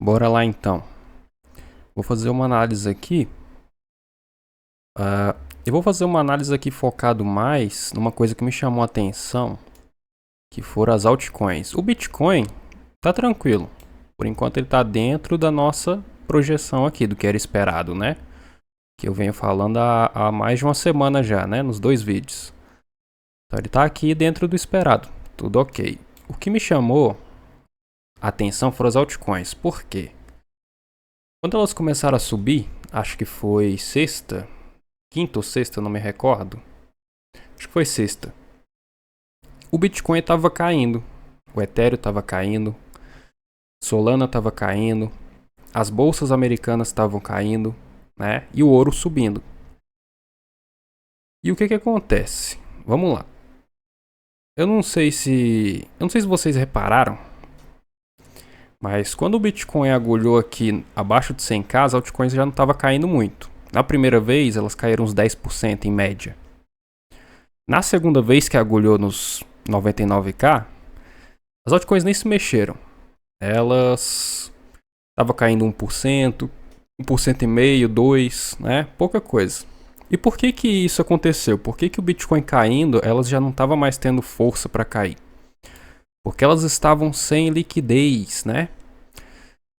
Bora lá então. Vou fazer uma análise aqui. Eu vou fazer uma análise aqui focado mais numa coisa que me chamou a atenção, que foram as altcoins. O Bitcoin tá tranquilo. Por enquanto ele tá dentro da nossa projeção aqui, do que era esperado, né? Que eu venho falando há mais de uma semana já, né? Nos dois vídeos. Então ele tá aqui dentro do esperado. Tudo ok. O que me chamou a atenção foram as altcoins. Por quê? Quando elas começaram a subir, acho que foi sexta, quinta ou sexta, não me recordo. Acho que foi sexta. O Bitcoin estava caindo, o Ethereum estava caindo, Solana estava caindo, as bolsas americanas estavam caindo, né? E o ouro subindo. E o que acontece? Vamos lá. Eu não sei se vocês repararam, mas quando o Bitcoin agulhou aqui abaixo de 100k, as altcoins já não estavam caindo muito. Na primeira vez, elas caíram uns 10% em média. Na segunda vez que agulhou nos 99k, as altcoins nem se mexeram. Elas estavam caindo 1%, 1,5%, 2%, né? Pouca coisa. E por que isso aconteceu? Por que o Bitcoin caindo, elas já não estavam mais tendo força para cair? Porque elas estavam sem liquidez, né?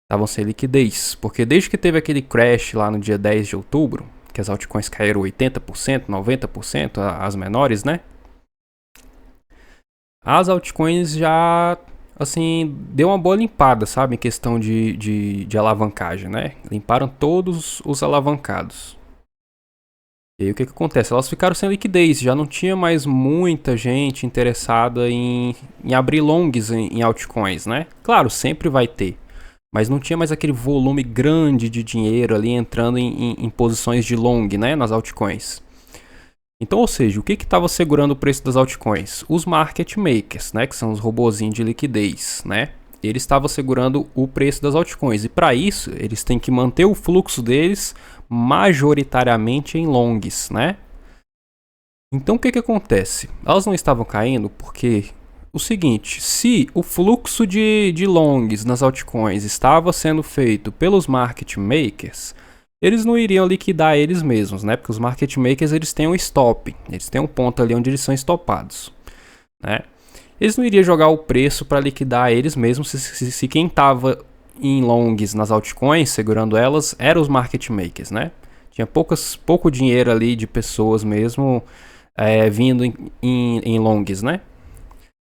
Estavam sem liquidez. Porque desde que teve aquele crash lá no dia 10 de outubro, que as altcoins caíram 80%, 90%, as menores, né? As altcoins já, assim, deu uma boa limpada, sabe? Em questão de alavancagem, né? Limparam todos os alavancados. E aí o que acontece? Elas ficaram sem liquidez, já não tinha mais muita gente interessada em abrir longs em altcoins, né? Claro, sempre vai ter. Mas não tinha mais aquele volume grande de dinheiro ali entrando em posições de long, né? Nas altcoins. Então, ou seja, o que estava segurando o preço das altcoins? Os market makers, né, que são os robozinhos de liquidez, né? Eles estavam segurando o preço das altcoins e para isso eles têm que manter o fluxo deles majoritariamente em longs, né? Então o que acontece? Elas não estavam caindo porque o seguinte, se o fluxo de longs nas altcoins estava sendo feito pelos market makers, eles não iriam liquidar eles mesmos, né? Porque os market makers eles têm um stop, eles têm um ponto ali onde eles são estopados, né? Eles não iriam jogar o preço para liquidar eles mesmos se quem estava em longs nas altcoins, segurando elas, eram os market makers, né? Tinha pouco dinheiro ali de pessoas mesmo vindo em longs, né?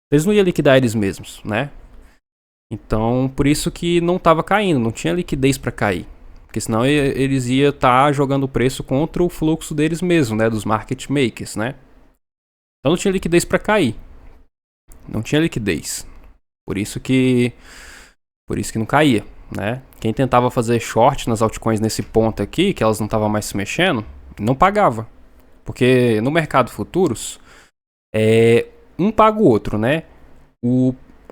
Eles não iam liquidar eles mesmos, né? Então, por isso que não estava caindo, não tinha liquidez para cair. Porque senão eles iam estar jogando o preço contra o fluxo deles mesmos, né? Dos market makers, né? Então não tinha liquidez para cair. Não tinha liquidez. Por isso que não caía, né? Quem tentava fazer short nas altcoins nesse ponto aqui, que elas não estavam mais se mexendo, não pagava. Porque no mercado futuros, um paga o outro, né?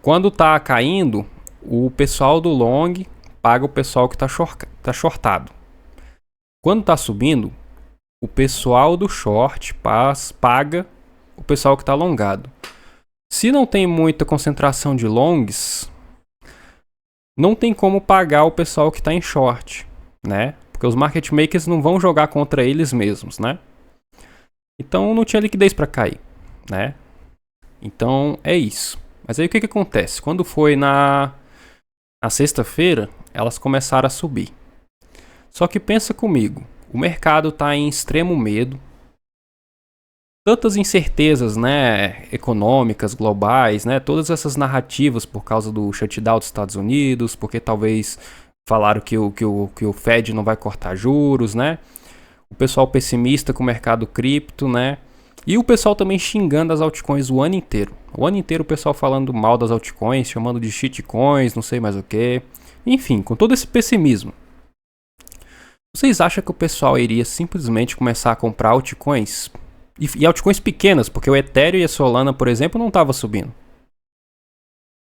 Quando tá caindo, o pessoal do long paga o pessoal que tá shortado. Quando tá subindo, o pessoal do short paga o pessoal que tá alongado. Se não tem muita concentração de longs, não tem como pagar o pessoal que está em short, né? Porque os market makers não vão jogar contra eles mesmos, né? Então não tinha liquidez para cair, né? Então é isso. Mas aí o que acontece? Quando foi na sexta-feira, elas começaram a subir. Só que pensa comigo, o mercado está em extremo medo. Tantas incertezas, né, econômicas, globais, né, todas essas narrativas por causa do shutdown dos Estados Unidos, porque talvez falaram que o Fed não vai cortar juros, né, o pessoal pessimista com o mercado cripto, né, e o pessoal também xingando as altcoins o ano inteiro o pessoal falando mal das altcoins, chamando de shitcoins, não sei mais o que, enfim, com todo esse pessimismo. Vocês acham que o pessoal iria simplesmente começar a comprar altcoins? E altcoins pequenas, porque o Ethereum e a Solana, por exemplo, não estavam subindo.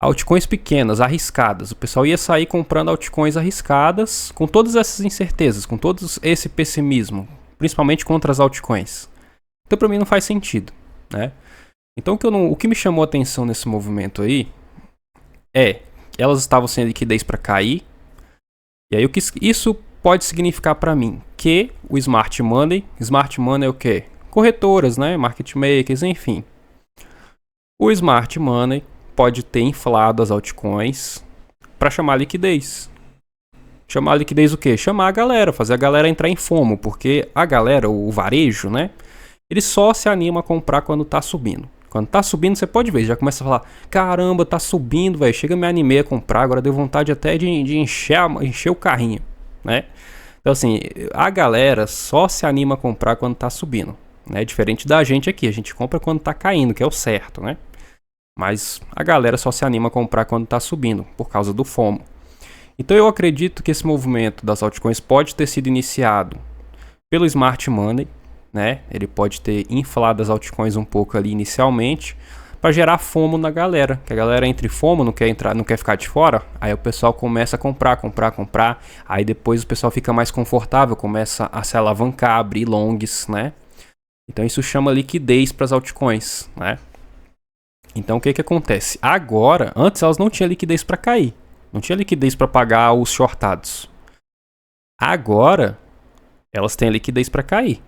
Altcoins pequenas, arriscadas. O pessoal ia sair comprando altcoins arriscadas, com todas essas incertezas, com todo esse pessimismo, principalmente contra as altcoins. Então, para mim, não faz sentido, né? Então, o que me chamou a atenção nesse movimento aí é que elas estavam sem liquidez para cair, E aí o que isso pode significar para mim? Que o Smart Money é o quê? Corretoras, né? Market makers, enfim. O Smart Money pode ter inflado as altcoins para chamar liquidez. Chamar liquidez o quê? Chamar a galera, fazer a galera entrar em FOMO, porque a galera, o varejo, né? Ele só se anima a comprar quando tá subindo. Quando tá subindo, você pode ver, já começa a falar: caramba, tá subindo, velho. Chega, me animei a comprar, agora deu vontade até de encher o carrinho, né? Então, assim, a galera só se anima a comprar quando tá subindo, né? Diferente da gente aqui, a gente compra quando tá caindo, que é o certo, né? Mas a galera só se anima a comprar quando tá subindo, por causa do FOMO. Então eu acredito que esse movimento das altcoins pode ter sido iniciado pelo Smart Money, né? Ele pode ter inflado as altcoins um pouco ali inicialmente para gerar FOMO na galera, que a galera entre FOMO, não quer entrar, não quer ficar de fora, aí o pessoal começa a comprar, aí depois o pessoal fica mais confortável, começa a se alavancar, abrir longs, né? Então isso chama liquidez para as altcoins, né? Então o que acontece? Agora, antes elas não tinham liquidez para cair. Não tinha liquidez para pagar os shortados. Agora, elas têm liquidez para cair.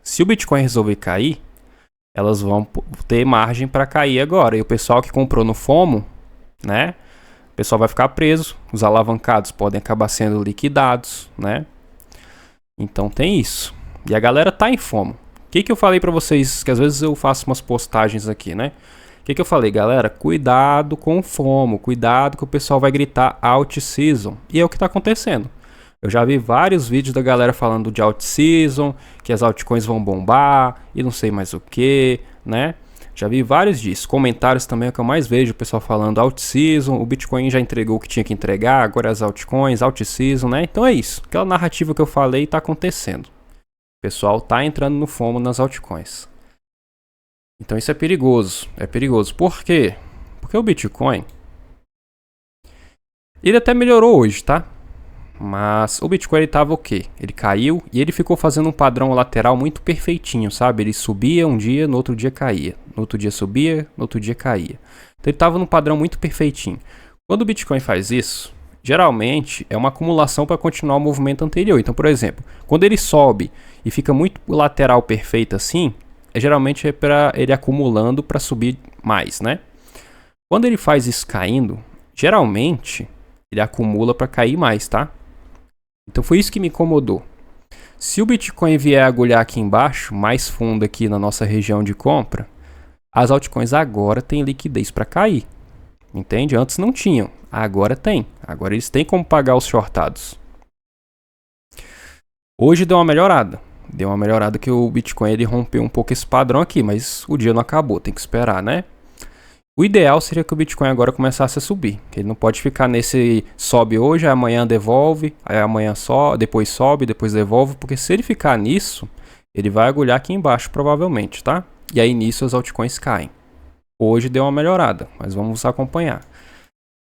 Se o Bitcoin resolver cair, elas vão ter margem para cair agora. E o pessoal que comprou no FOMO, né? O pessoal vai ficar preso. Os alavancados podem acabar sendo liquidados, né? Então tem isso. E a galera tá em FOMO. O que eu falei para vocês? Que às vezes eu faço umas postagens aqui, né? O que eu falei, galera? Cuidado com o FOMO, cuidado que o pessoal vai gritar Alt Season. E é o que está acontecendo. Eu já vi vários vídeos da galera falando de Alt Season, que as altcoins vão bombar e não sei mais o que, né? Já vi vários disso. Comentários também é o que eu mais vejo, o pessoal falando Alt Season, o Bitcoin já entregou o que tinha que entregar, agora as altcoins, Alt Season, né? Então é isso. Aquela narrativa que eu falei está acontecendo. O pessoal está entrando no FOMO nas altcoins. Então isso é perigoso. É perigoso. Por quê? Porque o Bitcoin, ele até melhorou hoje, tá? Mas o Bitcoin ele tava o quê? Ele caiu e ele ficou fazendo um padrão lateral muito perfeitinho, sabe? Ele subia um dia, no outro dia caía. No outro dia subia, no outro dia caía. Então ele tava num padrão muito perfeitinho. Quando o Bitcoin faz isso, geralmente é uma acumulação para continuar o movimento anterior. Então, por exemplo, quando ele sobe e fica muito lateral perfeito assim, geralmente é para ele acumulando para subir mais, né? Quando ele faz isso caindo, geralmente ele acumula para cair mais, tá? Então foi isso que me incomodou. Se o Bitcoin vier agulhar aqui embaixo, mais fundo aqui na nossa região de compra, as altcoins agora têm liquidez para cair. Entende? Antes não tinham, agora tem. Agora eles têm como pagar os shortados. Hoje deu uma melhorada. Deu uma melhorada que o Bitcoin ele rompeu um pouco esse padrão aqui, mas o dia não acabou, tem que esperar, né? O ideal seria que o Bitcoin agora começasse a subir. Ele não pode ficar nesse sobe hoje, amanhã devolve, aí amanhã só, depois sobe, depois devolve, porque se ele ficar nisso, ele vai agulhar aqui embaixo provavelmente, tá? E aí nisso as altcoins caem. Hoje deu uma melhorada, mas vamos acompanhar.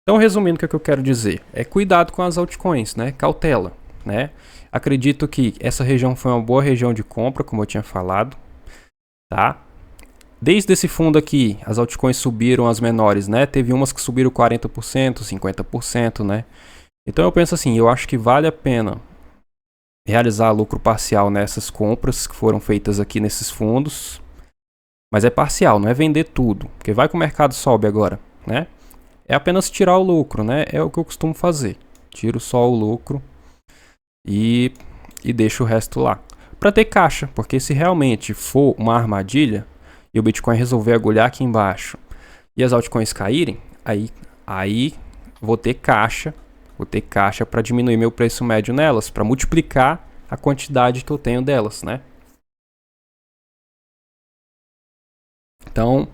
Então, resumindo, o que eu quero dizer? É cuidado com as altcoins, né? Cautela, né? Acredito que essa região foi uma boa região de compra, como eu tinha falado, tá? Desde esse fundo aqui, as altcoins subiram as menores, né? Teve umas que subiram 40%, 50%, né? Então eu penso assim, eu acho que vale a pena realizar lucro parcial nessas compras que foram feitas aqui nesses fundos. Mas é parcial, não é vender tudo, porque vai que o mercado sobe agora, né? É apenas tirar o lucro, né? É o que eu costumo fazer. Tiro só o lucro e deixo o resto lá. Para ter caixa, porque se realmente for uma armadilha e o Bitcoin resolver agulhar aqui embaixo e as altcoins caírem, aí vou ter caixa para diminuir meu preço médio nelas, para multiplicar a quantidade que eu tenho delas, né? Então,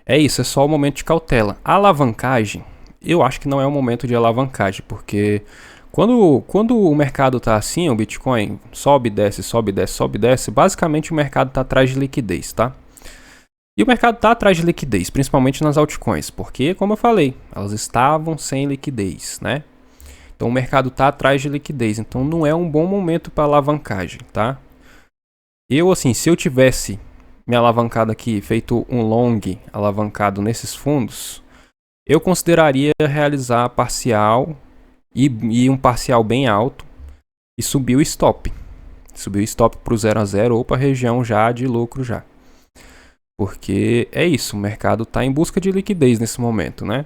é isso, é só o momento de cautela. A alavancagem, eu acho que não é o momento de alavancagem, porque quando o mercado está assim, o Bitcoin sobe, desce, sobe, desce, sobe, desce, basicamente o mercado está atrás de liquidez, tá? E o mercado está atrás de liquidez, principalmente nas altcoins, porque, como eu falei, elas estavam sem liquidez, né? Então o mercado está atrás de liquidez, então não é um bom momento para alavancagem, tá? Eu, assim, se eu tivesse me alavancado aqui, feito um long alavancado nesses fundos, eu consideraria realizar parcial e um parcial bem alto e subiu o stop. Subiu o stop para o 0 a 0 ou para a região já de lucro já. Porque é isso, o mercado está em busca de liquidez nesse momento, né?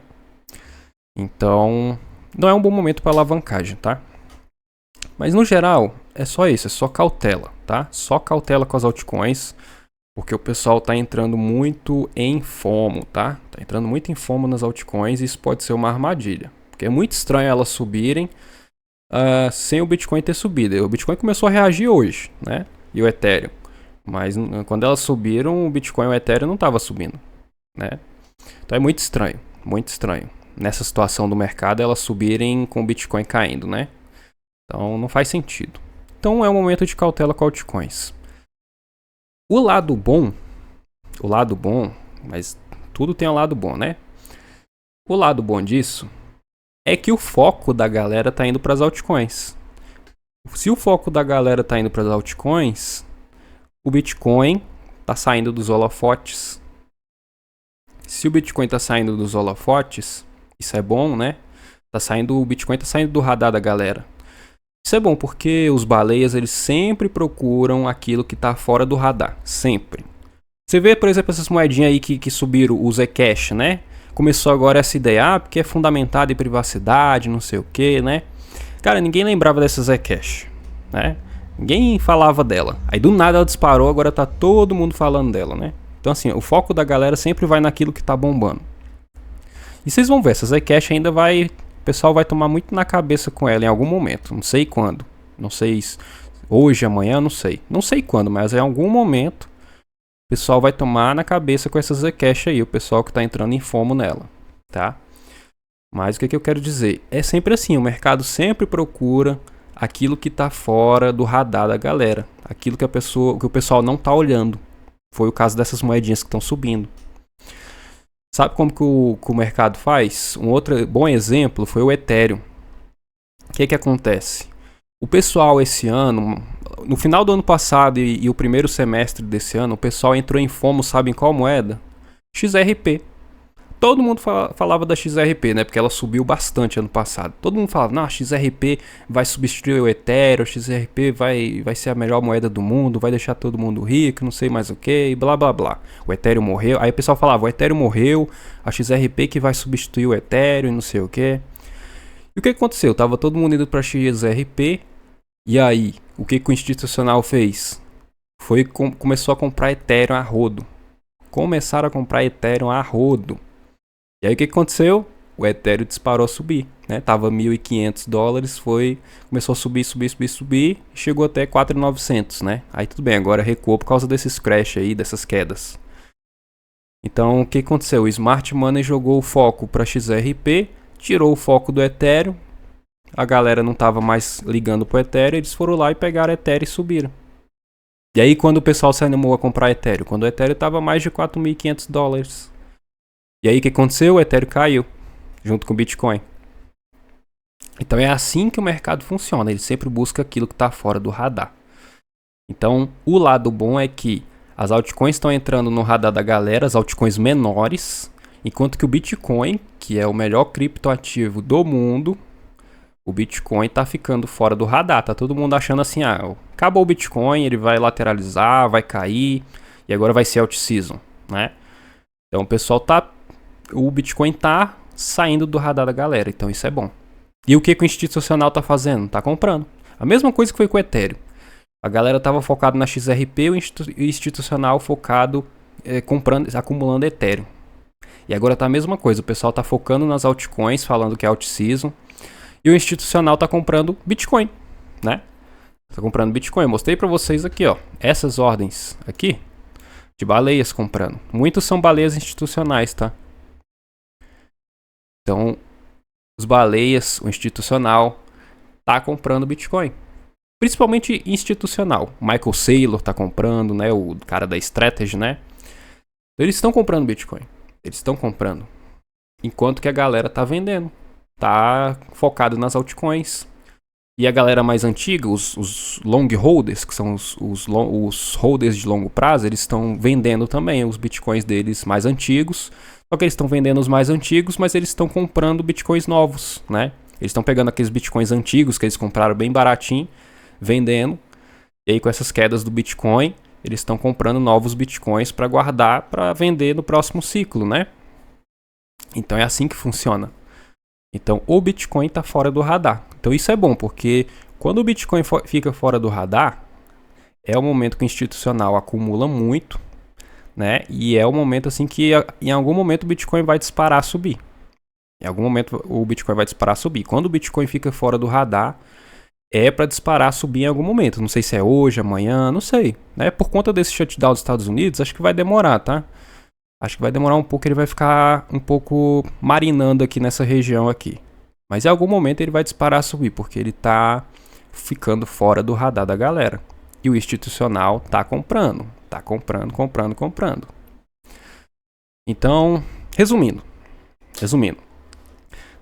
Então, não é um bom momento para alavancagem, tá? Mas no geral, é só isso, é só cautela, tá? Só cautela com as altcoins, porque o pessoal tá entrando muito em FOMO, tá? Tá entrando muito em FOMO nas altcoins e isso pode ser uma armadilha. Porque é muito estranho elas subirem sem o Bitcoin ter subido. O Bitcoin começou a reagir hoje, né? E o Ethereum. Mas quando elas subiram, o Bitcoin e o Ethereum não estavam subindo, né? Então é muito estranho, muito estranho. Nessa situação do mercado, elas subirem com o Bitcoin caindo, né? Então não faz sentido. Então é um momento de cautela com altcoins. O lado bom, mas tudo tem um lado bom, né? O lado bom disso é que o foco da galera tá indo para as altcoins. Se o foco da galera tá indo para as altcoins, o Bitcoin tá saindo dos holofotes. Se o Bitcoin tá saindo dos holofotes, isso é bom, né? O Bitcoin tá saindo do radar da galera. Isso é bom porque os baleias eles sempre procuram aquilo que está fora do radar, sempre. Você vê, por exemplo, essas moedinhas aí que subiram, o Zcash, né? Começou agora essa ideia, porque é fundamentado em privacidade, não sei o que, né? Cara, ninguém lembrava dessa Zcash, né? Ninguém falava dela. Aí do nada ela disparou, agora tá todo mundo falando dela, né? Então assim, o foco da galera sempre vai naquilo que tá bombando. E vocês vão ver, essa Zcash ainda vai... O pessoal vai tomar muito na cabeça com ela em algum momento. Não sei quando. Não sei se hoje, amanhã, não sei. Não sei quando, mas em algum momento o pessoal vai tomar na cabeça com essa Zcash aí. O pessoal que está entrando em FOMO nela, tá? Mas o que eu quero dizer? É sempre assim. O mercado sempre procura aquilo que está fora do radar da galera. Aquilo que o pessoal não está olhando. Foi o caso dessas moedinhas que estão subindo. Sabe como que o mercado faz? Um outro bom exemplo foi o Ethereum. O que acontece? O pessoal esse ano, no final do ano passado e o primeiro semestre desse ano, o pessoal entrou em FOMO, sabe em qual moeda? XRP. Todo mundo falava da XRP, né? Porque ela subiu bastante ano passado. Todo mundo falava, não, a XRP vai substituir o Ethereum, a XRP vai ser a melhor moeda do mundo, vai deixar todo mundo rico, não sei mais o que, blá blá blá. O Ethereum morreu. Aí o pessoal falava, o Ethereum morreu, a XRP que vai substituir o Ethereum, não sei o que. E o que aconteceu? Tava todo mundo indo pra XRP, e aí, o que o institucional fez? Começou a comprar Ethereum a rodo. Começaram a comprar Ethereum a rodo. E aí o que aconteceu? O Ethereum disparou a subir, né? Tava $1.500, começou a subir, chegou até 4.900, né? Aí tudo bem, agora recuou por causa desses crash aí, dessas quedas. Então o que aconteceu? O Smart Money jogou o foco para XRP, tirou o foco do Ethereum, a galera não tava mais ligando pro Ethereum, eles foram lá e pegaram Ethereum e subiram. E aí quando o pessoal se animou a comprar Ethereum? Quando o Ethereum tava mais de $4.500. E aí o que aconteceu? O Ethereum caiu, junto com o Bitcoin. Então é assim que o mercado funciona, ele sempre busca aquilo que está fora do radar. Então o lado bom é que as altcoins estão entrando no radar da galera, as altcoins menores, enquanto que o Bitcoin, que é o melhor criptoativo do mundo, o Bitcoin está ficando fora do radar. Tá todo mundo achando assim, acabou o Bitcoin, ele vai lateralizar, vai cair, e agora vai ser out-season, né? Então o Bitcoin tá saindo do radar da galera, então isso é bom. E o que o institucional tá fazendo? Tá comprando. A mesma coisa que foi com o Ethereum. A galera tava focado na XRP, o institucional focado comprando, acumulando Ethereum. E agora tá a mesma coisa, o pessoal tá focando nas altcoins, falando que é out-season, e o institucional tá comprando Bitcoin, né? Tá comprando Bitcoin. Eu mostrei pra vocês aqui, ó, essas ordens aqui de baleias comprando. Muitos são baleias institucionais, tá? Então, os baleias, o institucional, tá comprando Bitcoin. Principalmente institucional. Michael Saylor tá comprando, né? O cara da Strategy, né? Eles estão comprando Bitcoin. Eles estão comprando. Enquanto que a galera tá vendendo. Tá focado nas altcoins. E a galera mais antiga, os long holders, que são os holders de longo prazo, eles estão vendendo também os bitcoins deles mais antigos. Só que eles estão vendendo os mais antigos, mas eles estão comprando bitcoins novos, né? Eles estão pegando aqueles bitcoins antigos que eles compraram bem baratinho, vendendo. E aí com essas quedas do Bitcoin, eles estão comprando novos bitcoins para guardar, para vender no próximo ciclo, né? Então é assim que funciona. Então o Bitcoin está fora do radar. Então isso é bom, porque quando o Bitcoin fica fora do radar, é o momento que o institucional acumula muito, né? E é o momento assim que em algum momento o Bitcoin vai disparar a subir. Em algum momento o Bitcoin vai disparar a subir. Quando o Bitcoin fica fora do radar, é para disparar a subir em algum momento. Não sei se é hoje, amanhã, não sei. Né? Por conta desse shutdown dos Estados Unidos, acho que vai demorar, tá? Acho que vai demorar um pouco, ele vai ficar um pouco marinando aqui nessa região aqui. Mas em algum momento ele vai disparar a subir, porque ele tá ficando fora do radar da galera. E o institucional tá comprando, comprando. Então, resumindo,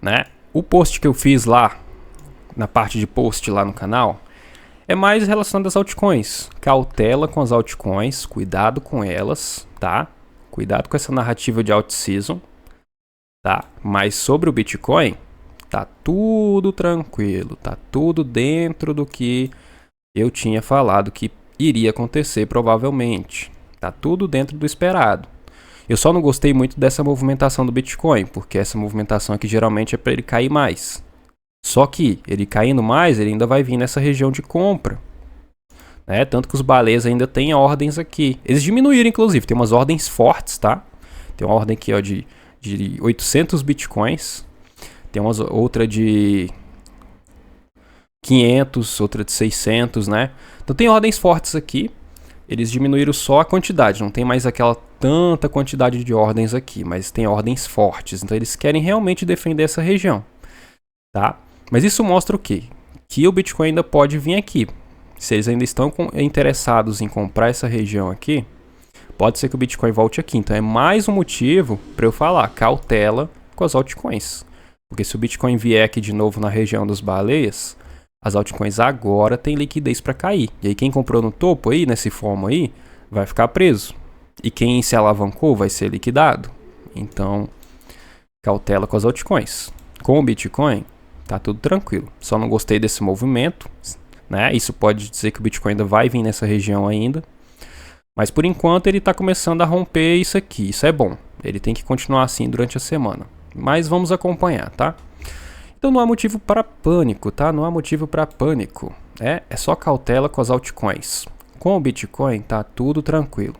né? O post que eu fiz lá, na parte de post lá no canal, é mais relacionado às altcoins. Cautela com as altcoins, cuidado com elas, tá? Cuidado com essa narrativa de alt-season, tá? Mas sobre o Bitcoin, tá tudo tranquilo, tá tudo dentro do que eu tinha falado que iria acontecer provavelmente. Tá tudo dentro do esperado. Eu só não gostei muito dessa movimentação do Bitcoin, porque essa movimentação aqui geralmente é para ele cair mais. Só que ele caindo mais, ele ainda vai vir nessa região de compra. Né? Tanto que os baleias ainda têm ordens aqui. Eles diminuíram, inclusive. Tem umas ordens fortes, tá? Tem uma ordem aqui ó, de 800 bitcoins. Tem outra de 500, outra de 600, né? Então tem ordens fortes aqui. Eles diminuíram só a quantidade. Não tem mais aquela tanta quantidade de ordens aqui. Mas tem ordens fortes. Então eles querem realmente defender essa região. Tá? Mas isso mostra o quê? Que o Bitcoin ainda pode vir aqui. Se eles ainda estão interessados em comprar essa região aqui, pode ser que o Bitcoin volte aqui. Então é mais um motivo para eu falar, cautela com as altcoins. Porque se o Bitcoin vier aqui de novo na região dos baleias, as altcoins agora têm liquidez para cair. E aí quem comprou no topo aí, nesse FOMO aí, vai ficar preso. E quem se alavancou vai ser liquidado. Então, cautela com as altcoins. Com o Bitcoin, tá tudo tranquilo. Só não gostei desse movimento, né? Isso pode dizer que o Bitcoin ainda vai vir nessa região ainda. Mas por enquanto ele está começando a romper isso aqui. Isso é bom. Ele tem que continuar assim durante a semana. Mas vamos acompanhar, tá? Então não há motivo para pânico, tá? Não há motivo para pânico. É só cautela com as altcoins. Com o Bitcoin tá tudo tranquilo.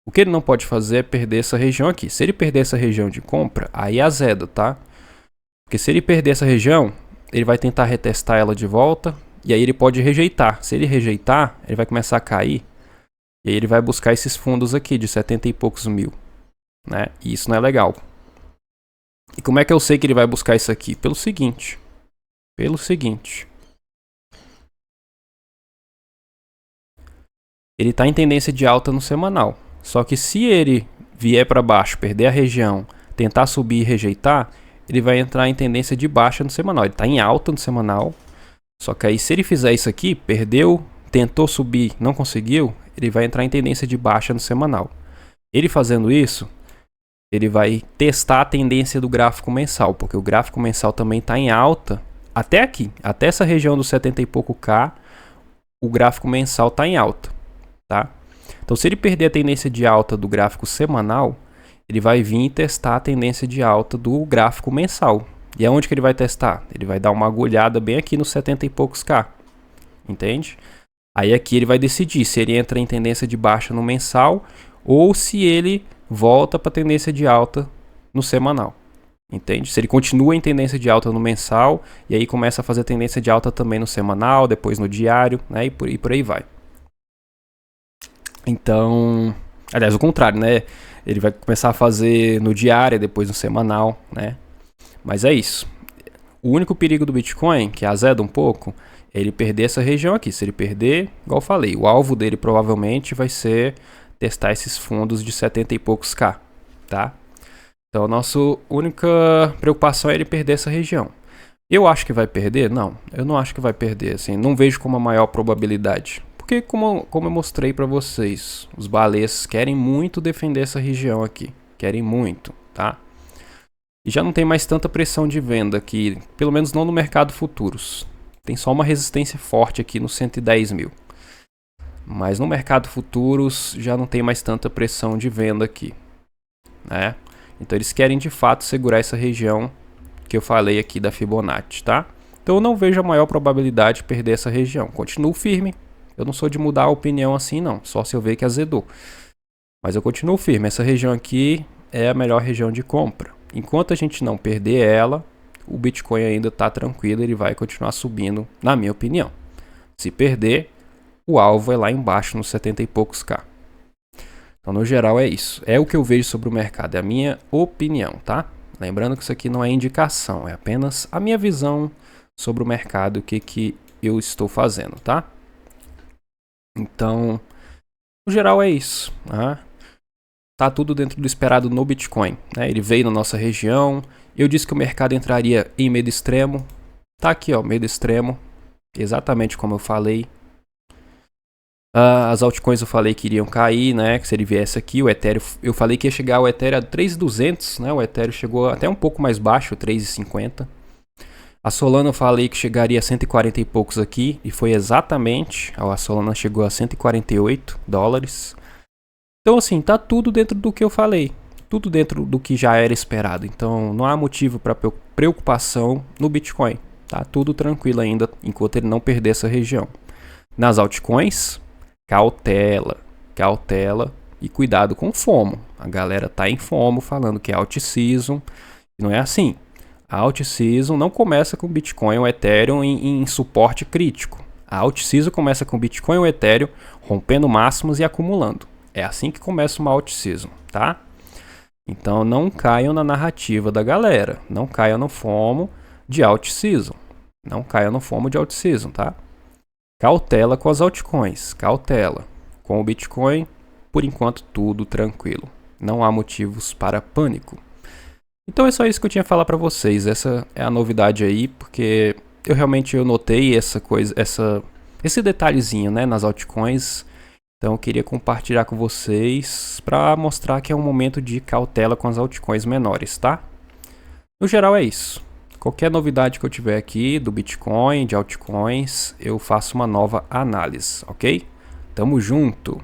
O que ele não pode fazer é perder essa região aqui. Se ele perder essa região de compra, aí azeda, tá? Porque se ele perder essa região, ele vai tentar retestar ela de volta. E aí ele pode rejeitar. Se ele rejeitar, ele vai começar a cair. E aí ele vai buscar esses fundos aqui de 70 e poucos mil. Né? E isso não é legal. E como é que eu sei que ele vai buscar isso aqui? Pelo seguinte. Ele está em tendência de alta no semanal. Só que se ele vier para baixo, perder a região, tentar subir e rejeitar, ele vai entrar em tendência de baixa no semanal. Ele está em alta no semanal. Só que aí se ele fizer isso aqui, perdeu, tentou subir, não conseguiu, ele vai entrar em tendência de baixa no semanal. Ele fazendo isso, ele vai testar a tendência do gráfico mensal, porque o gráfico mensal também está em alta até aqui, até essa região dos 70 e pouco K, o gráfico mensal está em alta, tá? Então se ele perder a tendência de alta do gráfico semanal, ele vai vir e testar a tendência de alta do gráfico mensal. E aonde que ele vai testar? Ele vai dar uma agulhada bem aqui nos 70 e poucos K. Entende? Aí aqui ele vai decidir se ele entra em tendência de baixa no mensal ou se ele volta para tendência de alta no semanal. Entende? Se ele continua em tendência de alta no mensal e aí começa a fazer tendência de alta também no semanal, depois no diário, né? E por aí vai. Então, aliás, o contrário, né? Ele vai começar a fazer no diário, depois no semanal, né? Mas é isso. O único perigo do Bitcoin, que azeda um pouco, é ele perder essa região aqui. Se ele perder, igual eu falei, o alvo dele provavelmente vai ser testar esses fundos de 70 e poucos K, tá? Então a nossa única preocupação é ele perder essa região. Eu acho que vai perder? Não, eu não acho que vai perder, assim, não vejo como a maior probabilidade. Porque como eu mostrei para vocês, os baleias querem muito defender essa região aqui, querem muito, tá? E já não tem mais tanta pressão de venda aqui, pelo menos não no mercado futuros. Tem só uma resistência forte aqui no 110 mil. Mas no mercado futuros já não tem mais tanta pressão de venda aqui, né? Então eles querem de fato segurar essa região que eu falei aqui da Fibonacci, tá? Então eu não vejo a maior probabilidade de perder essa região. Continuo firme. Eu não sou de mudar a opinião assim não, só se eu ver que azedou. Mas eu continuo firme. Essa região aqui é a melhor região de compra. Enquanto a gente não perder ela, o Bitcoin ainda está tranquilo, ele vai continuar subindo, na minha opinião. Se perder, o alvo é lá embaixo, nos 70 e poucos K. Então, no geral, é isso. É o que eu vejo sobre o mercado, é a minha opinião, tá? Lembrando que isso aqui não é indicação, é apenas a minha visão sobre o mercado, o que eu estou fazendo, tá? Então, no geral, é isso, tá? Tá tudo dentro do esperado no Bitcoin, né? Ele veio na nossa região. Eu disse que o mercado entraria em medo extremo. Tá aqui, ó, medo extremo. Exatamente como eu falei. As altcoins eu falei que iriam cair, né? Que se ele viesse aqui, o Ethereum, eu falei que ia chegar o Ethereum a 3.200, né? O Ethereum chegou até um pouco mais baixo, 3.50. A Solana eu falei que chegaria a 140 e poucos aqui, e foi exatamente. A Solana chegou a 148 dólares. Então assim, tá tudo dentro do que eu falei. Tudo dentro do que já era esperado. Então não há motivo para preocupação no Bitcoin. Tá tudo tranquilo ainda, enquanto ele não perder essa região. Nas altcoins, cautela, cautela e cuidado com FOMO. A galera tá em FOMO falando que é alt season. Não é assim. A alt season não começa com Bitcoin ou Ethereum em suporte crítico. A alt season começa com Bitcoin ou Ethereum rompendo máximos e acumulando. É assim que começa uma alt season, tá? Então não caiam na narrativa da galera. Não caiam no FOMO de alt season. Não caiam no FOMO de alt season, tá? Cautela com as altcoins, cautela. Com o Bitcoin, por enquanto tudo tranquilo. Não há motivos para pânico. Então é só isso que eu tinha a falar para vocês. Essa é a novidade aí, porque eu notei essa coisa, esse detalhezinho, né, nas altcoins. Então eu queria compartilhar com vocês para mostrar que é um momento de cautela com as altcoins menores, tá? No geral é isso. Qualquer novidade que eu tiver aqui do Bitcoin, de altcoins, eu faço uma nova análise, ok? Tamo junto!